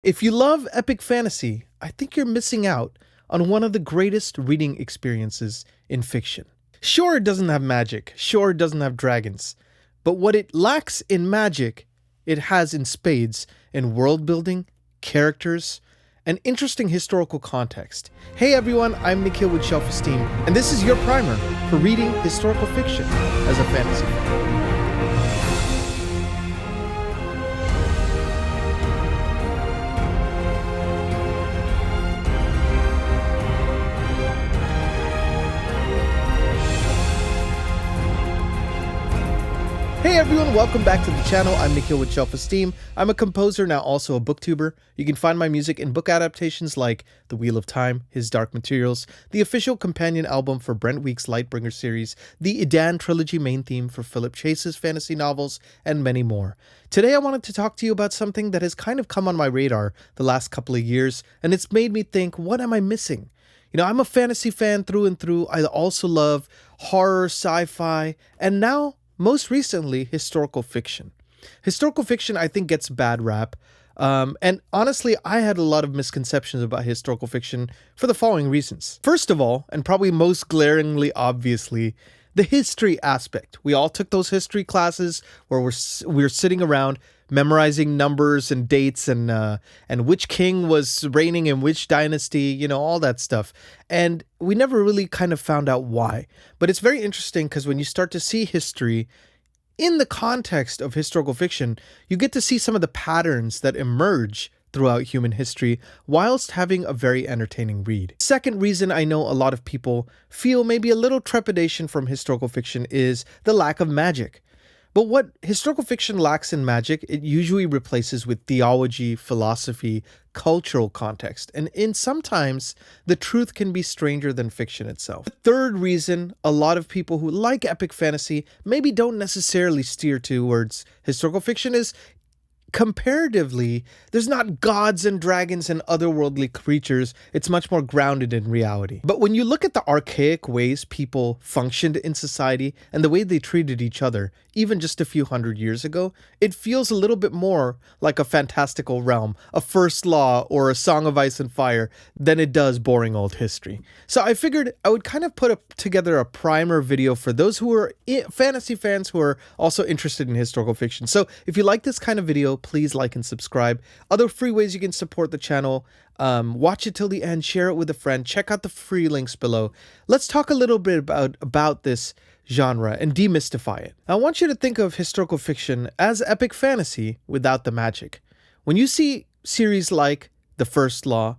If you love epic fantasy, I think you're missing out on one of the greatest reading experiences in fiction. Sure, it doesn't have magic. Sure, it doesn't have dragons. But what it lacks in magic, it has in spades in world building, characters, and interesting historical context. Hey everyone, I'm Nikhil with Shelf-Esteem, and this is your primer for reading historical fiction as a fantasy fan. Hey everyone, welcome back to the channel. I'm Nikhil with Shelf-Esteem. I'm a composer, now also a booktuber. You can find my music in book adaptations like The Wheel of Time, His Dark Materials, the official companion album for Brent Week's Lightbringer series, the Idan trilogy main theme for Philip Chase's fantasy novels, and many more. Today I wanted to talk to you about something that has kind of come on my radar the last couple of years, and it's made me think, what am I missing? You know, I'm a fantasy fan through and through. I also love horror, sci-fi, and now most recently, historical fiction. Historical fiction, I think, gets bad rap. And honestly, I had a lot of misconceptions about historical fiction for the following reasons. First of all, and probably most glaringly obviously, the history aspect. We all took those history classes where we're sitting around memorizing numbers and dates and which king was reigning in which dynasty, you know, all that stuff. And we never really kind of found out why. But it's very interesting because when you start to see history in the context of historical fiction, you get to see some of the patterns that emerge throughout human history whilst having a very entertaining read. Second reason I know a lot of people feel maybe a little trepidation from historical fiction is the lack of magic. But what historical fiction lacks in magic, it usually replaces with theology, philosophy, cultural context, and sometimes the truth can be stranger than fiction itself. The third reason a lot of people who like epic fantasy maybe don't necessarily steer towards historical fiction is comparatively, there's not gods and dragons and otherworldly creatures. It's much more grounded in reality. But when you look at the archaic ways people functioned in society and the way they treated each other, even just a few hundred years ago, it feels a little bit more like a fantastical realm, a First Law or a Song of Ice and Fire than it does boring old history. So I figured I would kind of put together a primer video for those who are fantasy fans who are also interested in historical fiction. So if you like this kind of video, please like and subscribe. Other free ways you can support the channel, watch it till the end, share it with a friend, check out the free links below. Let's talk a little bit about this genre and demystify it. I want you to think of historical fiction as epic fantasy without the magic. When you see series like The First Law,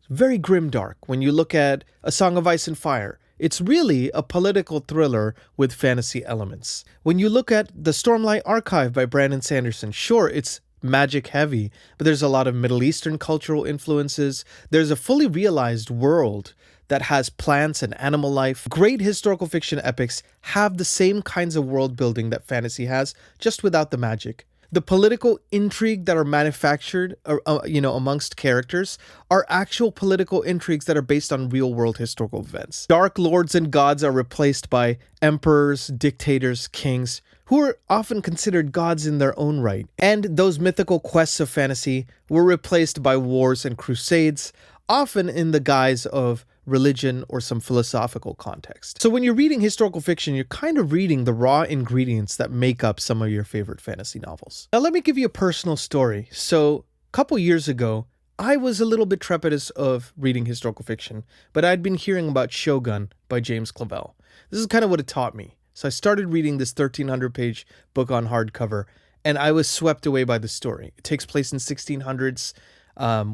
very grimdark. When you look at A Song of Ice and Fire, it's really a political thriller with fantasy elements. When you look at The Stormlight Archive by Brandon Sanderson, sure, it's magic heavy, but there's a lot of Middle Eastern cultural influences. There's a fully realized world that has plants and animal life. Great historical fiction epics have the same kinds of world building that fantasy has, just without the magic. The political intrigue that are manufactured, amongst characters are actual political intrigues that are based on real-world historical events. Dark lords and gods are replaced by emperors, dictators, kings, who are often considered gods in their own right. And those mythical quests of fantasy were replaced by wars and crusades, often in the guise of religion or some philosophical context. So when you're reading historical fiction, you're kind of reading the raw ingredients that make up some of your favorite fantasy novels. Now let me give you a personal story. So a couple years ago, I was a little bit trepidatious of reading historical fiction, but I'd been hearing about Shogun by James Clavell. This is kind of what it taught me. So I started reading this 1,300-page book on hardcover, and I was swept away by the story. It takes place in 1600s,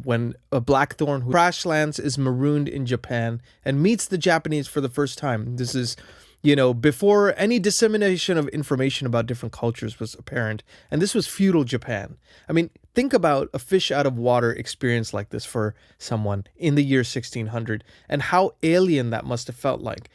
when a blackthorn who crash lands is marooned in Japan and meets the Japanese for the first time. This is, before any dissemination of information about different cultures was apparent. And this was feudal Japan. I mean, think about a fish out of water experience like this for someone in the year 1600 and how alien that must have felt like.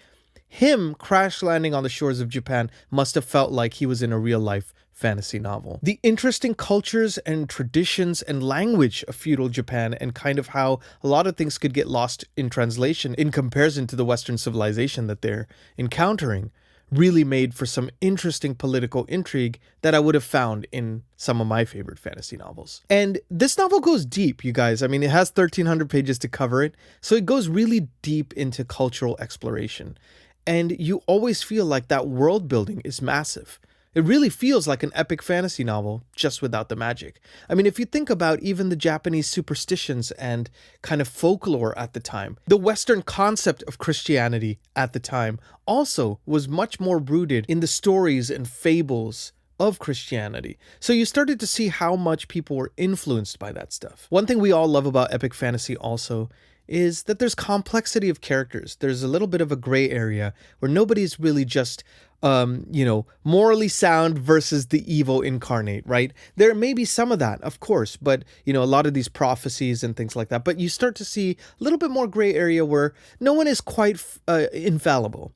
Him crash landing on the shores of Japan must have felt like he was in a real life fantasy novel. The interesting cultures and traditions and language of feudal Japan and kind of how a lot of things could get lost in translation in comparison to the Western civilization that they're encountering really made for some interesting political intrigue that I would have found in some of my favorite fantasy novels. And this novel goes deep, you guys. I mean, it has 1,300 pages to cover it, so it goes really deep into cultural exploration. And you always feel like that world building is massive. It really feels like an epic fantasy novel, just without the magic. I mean, if you think about even the Japanese superstitions and kind of folklore at the time, the Western concept of Christianity at the time also was much more rooted in the stories and fables of Christianity. So you started to see how much people were influenced by that stuff. One thing we all love about epic fantasy also is that there's complexity of characters. There's a little bit of a gray area where nobody's really just morally sound versus the evil incarnate, right? There may be some of that, of course, but, a lot of these prophecies and things like that. But you start to see a little bit more gray area where no one is quite infallible.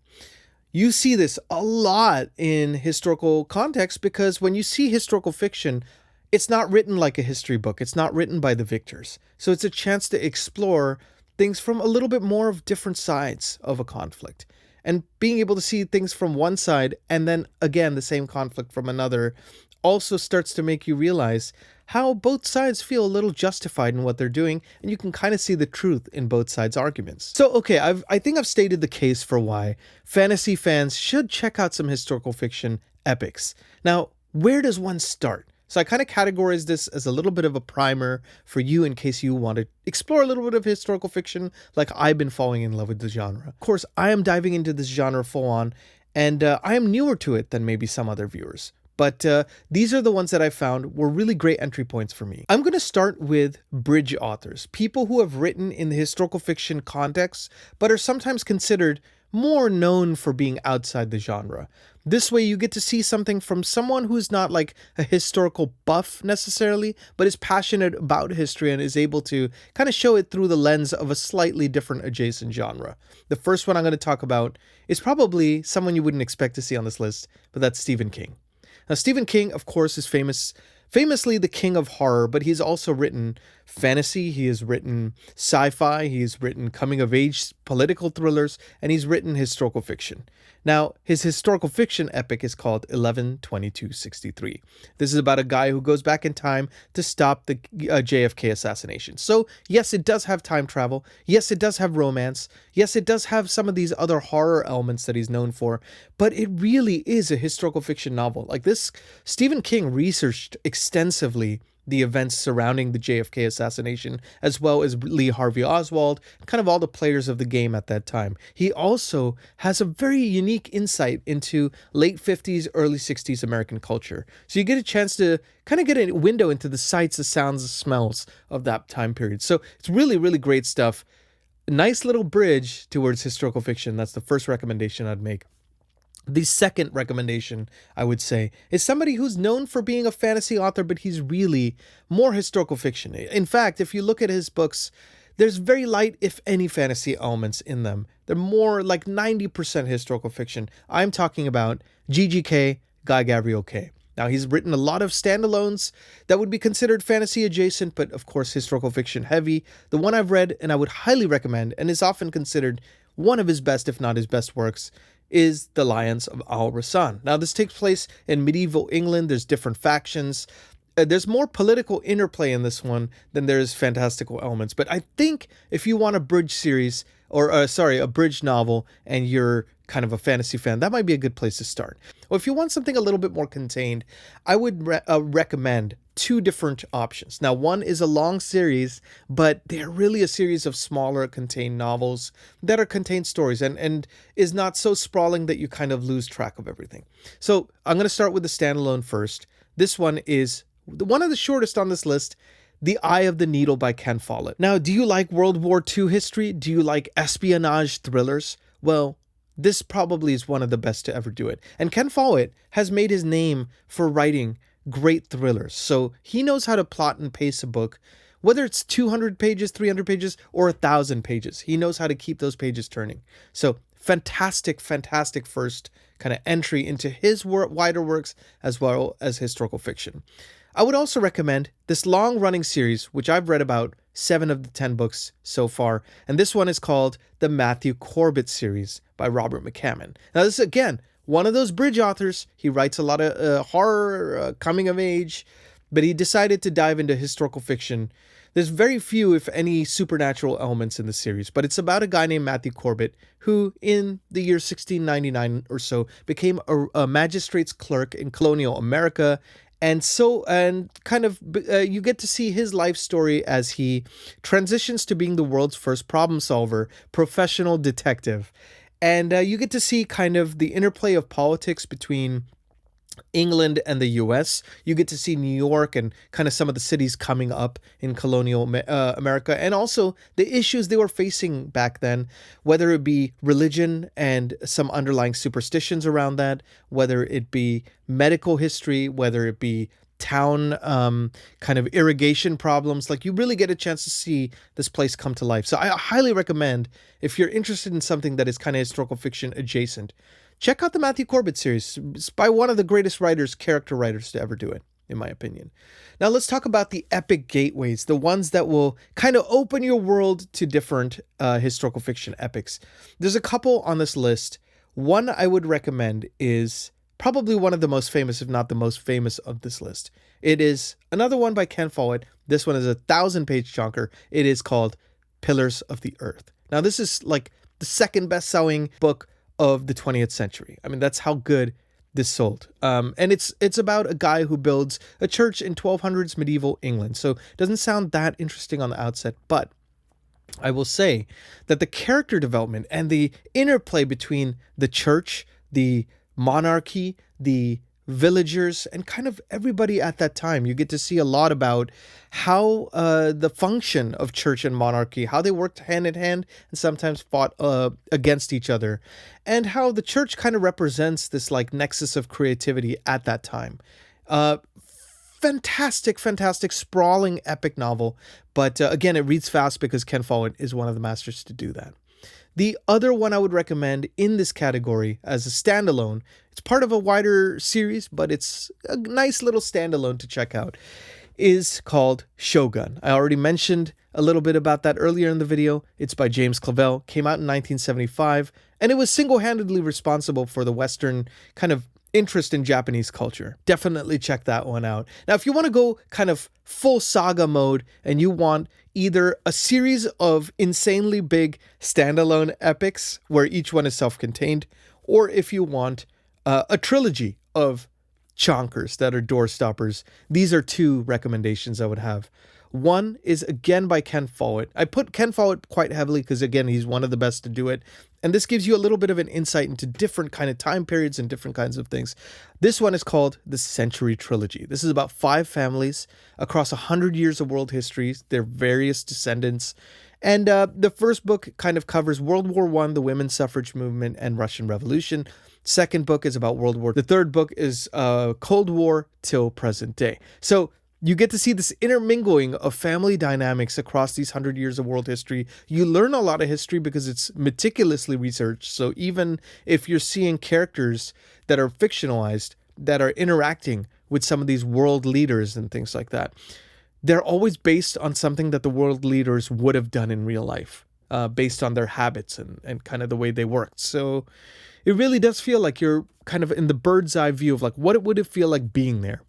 You see this a lot in historical context because when you see historical fiction, it's not written like a history book. It's not written by the victors. So it's a chance to explore things from a little bit more of different sides of a conflict. And being able to see things from one side and then again the same conflict from another also starts to make you realize how both sides feel a little justified in what they're doing, and you can kind of see the truth in both sides' arguments. So, okay, I think I've stated the case for why fantasy fans should check out some historical fiction epics. Now, where does one start? So I kind of categorize this as a little bit of a primer for you in case you want to explore a little bit of historical fiction like I've been falling in love with the genre. Of course, I am diving into this genre full on, and I am newer to it than maybe some other viewers. But these are the ones that I found were really great entry points for me. I'm going to start with bridge authors, people who have written in the historical fiction context, but are sometimes considered more known for being outside the genre. This way you get to see something from someone who's not like a historical buff necessarily, but is passionate about history and is able to kind of show it through the lens of a slightly different adjacent genre. The first one I'm going to talk about is probably someone you wouldn't expect to see on this list, but that's Stephen King. Now, Stephen King, of course, is famously the king of horror, but he's also written fantasy, he has written sci-fi, he's written coming-of-age political thrillers, and he's written historical fiction. Now, his historical fiction epic is called 11/22/63. This is about a guy who goes back in time to stop the JFK assassination. So, yes, it does have time travel. Yes, it does have romance. Yes, it does have some of these other horror elements that he's known for. But it really is a historical fiction novel. Like this, Stephen King researched extensively the events surrounding the JFK assassination, as well as Lee Harvey Oswald, kind of all the players of the game at that time. He also has a very unique insight into late 50s, early 60s American culture. So you get a chance to kind of get a window into the sights, the sounds, the smells of that time period. So it's really, really great stuff. Nice little bridge towards historical fiction. That's the first recommendation I'd make. The second recommendation, I would say, is somebody who's known for being a fantasy author, but he's really more historical fiction. In fact, if you look at his books, there's very light, if any, fantasy elements in them. They're more like 90% historical fiction. I'm talking about GGK, Guy Gavriel Kay. Now, he's written a lot of standalones that would be considered fantasy adjacent, but of course, historical fiction heavy. The one I've read, and I would highly recommend, and is often considered one of his best, if not his best works, is The Lions of Al-Rasan. Now, this takes place in medieval England. There's different factions. There's more political interplay in this one than there's fantastical elements. But I think if you want a bridge series, a bridge novel, and you're kind of a fantasy fan, that might be a good place to start. Well, if you want something a little bit more contained, I would recommend two different options. Now, one is a long series, but they're really a series of smaller contained novels that are contained stories and is not so sprawling that you kind of lose track of everything. So I'm going to start with the standalone first. This one is one of the shortest on this list, The Eye of the Needle by Ken Follett. Now, do you like World War II history? Do you like espionage thrillers? Well, this probably is one of the best to ever do it. And Ken Follett has made his name for writing great thrillers. So he knows how to plot and pace a book, whether it's 200 pages, 300 pages, or 1,000 pages. He knows how to keep those pages turning. So fantastic first kind of entry into his wider works as well as historical fiction. I would also recommend this long-running series, which I've read about 7 of the 10 books so far, and this one is called the Matthew Corbett series by Robert McCammon. Now, this is, again, one of those bridge authors. He writes a lot of horror, coming of age, but he decided to dive into historical fiction. There's very few, if any, supernatural elements in the series, but it's about a guy named Matthew Corbett who, in the year 1699 or so, became a magistrate's clerk in colonial America. And you get to see his life story as he transitions to being the world's first problem solver, professional detective. And you get to see kind of the interplay of politics between England and the US. You get to see New York and kind of some of the cities coming up in colonial America, and also the issues they were facing back then, whether it be religion and some underlying superstitions around that, whether it be medical history, whether it be town kind of irrigation problems. Like, you really get a chance to see this place come to life. So I highly recommend, if you're interested in something that is kind of historical fiction adjacent, check out the Matthew Corbett series. It's by one of the greatest character writers to ever do it, in my opinion. Now let's talk about the epic gateways, the ones that will kind of open your world to different historical fiction epics. There's a couple on this list. One I would recommend is probably one of the most famous, if not the most famous of this list. It is another one by Ken Follett. This one is a 1,000-page chunker. It is called Pillars of the Earth. Now, this is like the second best-selling book of the 20th century. I mean, that's how good this sold. And it's about a guy who builds a church in 1200s medieval England. So it doesn't sound that interesting on the outset, but I will say that the character development and the interplay between the church, the monarchy, the villagers, and kind of everybody at that time, you get to see a lot about how the function of church and monarchy, how they worked hand in hand and sometimes fought against each other, and how the church kind of represents this like nexus of creativity at that time. Fantastic, sprawling, epic novel. But again, it reads fast because Ken Follett is one of the masters to do that. The other one I would recommend in this category as a standalone, it's part of a wider series, but it's a nice little standalone to check out, is called Shogun. I already mentioned a little bit about that earlier in the video. It's by James Clavell, came out in 1975, and it was single-handedly responsible for the Western kind of interest in Japanese culture. Definitely check that one out. Now, if you want to go kind of full saga mode and you want either a series of insanely big standalone epics where each one is self-contained, or if you want a trilogy of chonkers that are door stoppers, these are two recommendations I would have. One is again by Ken Follett. I put Ken Follett quite heavily because, again, he's one of the best to do it. And this gives you a little bit of an insight into different kind of time periods and different kinds of things. This one is called The Century Trilogy. This is about 5 families across 100 years of world history, their various descendants. And the first book kind of covers World War I, the women's suffrage movement, and Russian Revolution. Second book is about World War. The third book is Cold War till present day. So you get to see this intermingling of family dynamics across these 100 years of world history. You learn a lot of history because it's meticulously researched. So even if you're seeing characters that are fictionalized, that are interacting with some of these world leaders and things like that, they're always based on something that the world leaders would have done in real life, based on their habits and kind of the way they worked. So it really does feel like you're kind of in the bird's eye view of like, what would it feel like being there?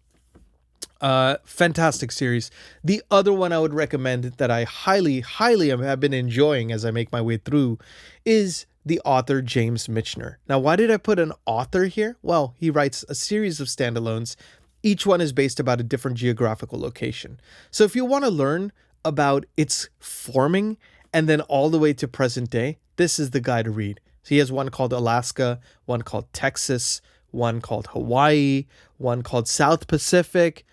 Fantastic series. The other one I would recommend that I highly have been enjoying as I make my way through is the author James Michener. Now, why did I put an author here? Well, he writes a series of standalones. Each one is based about a different geographical location. So if you want to learn about its forming and then all the way to present day, this is the guy to read. So he has one called Alaska, one called Texas, one called Hawaii, one called South Pacific,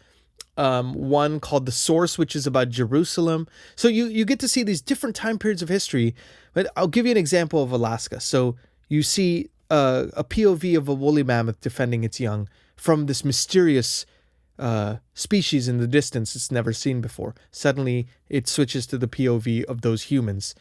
one called The Source, which is about Jerusalem. So you get to see these different time periods of history. But I'll give you an example of Alaska. So you see a POV of a woolly mammoth defending its young from this mysterious species in the distance it's never seen before. Suddenly, it switches to the POV of those humans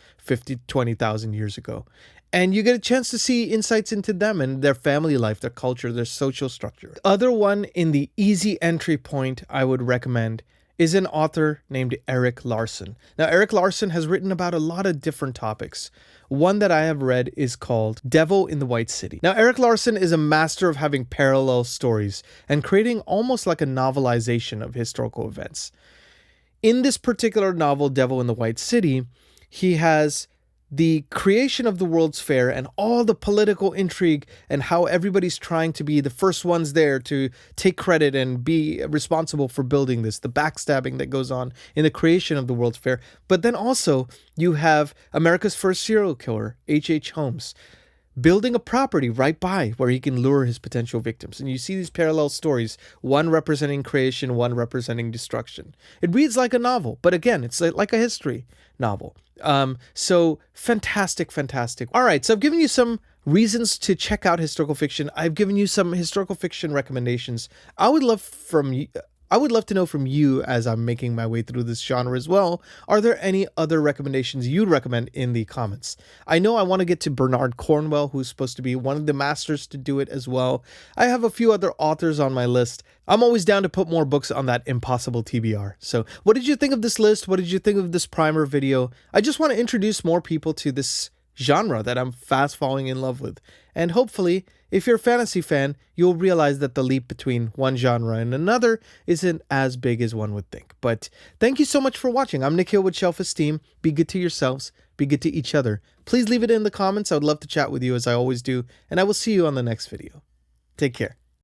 20,000 years ago. And you get a chance to see insights into them and their family life, their culture, their social structure. The other one in the easy entry point I would recommend is an author named Erik Larson. Now, Erik Larson has written about a lot of different topics. One that I have read is called Devil in the White City. Now, Erik Larson is a master of having parallel stories and creating almost like a novelization of historical events. In this particular novel, Devil in the White City, he has the creation of the World's Fair and all the political intrigue and how everybody's trying to be the first ones there to take credit and be responsible for building this, the backstabbing that goes on in the creation of the World's Fair. But then also you have America's first serial killer, H.H. Holmes, building a property right by where he can lure his potential victims. And you see these parallel stories, one representing creation, one representing destruction. It reads like a novel, but again, it's like a history novel. So fantastic. All right, so I've given you some reasons to check out historical fiction. I've given you some historical fiction recommendations. I would love to know from you, as I'm making my way through this genre as well, are there any other recommendations you'd recommend in the comments? I know I want to get to Bernard Cornwell, who's supposed to be one of the masters to do it as well. I have a few other authors on my list. I'm always down to put more books on that impossible TBR. So what did you think of this list? What did you think of this primer video? I just want to introduce more people to this genre that I'm fast falling in love with. And hopefully, if you're a fantasy fan, you'll realize that the leap between one genre and another isn't as big as one would think. But thank you so much for watching. I'm Nikhil with Shelf-Esteem. Be good to yourselves. Be good to each other. Please leave it in the comments. I would love to chat with you as I always do. And I will see you on the next video. Take care.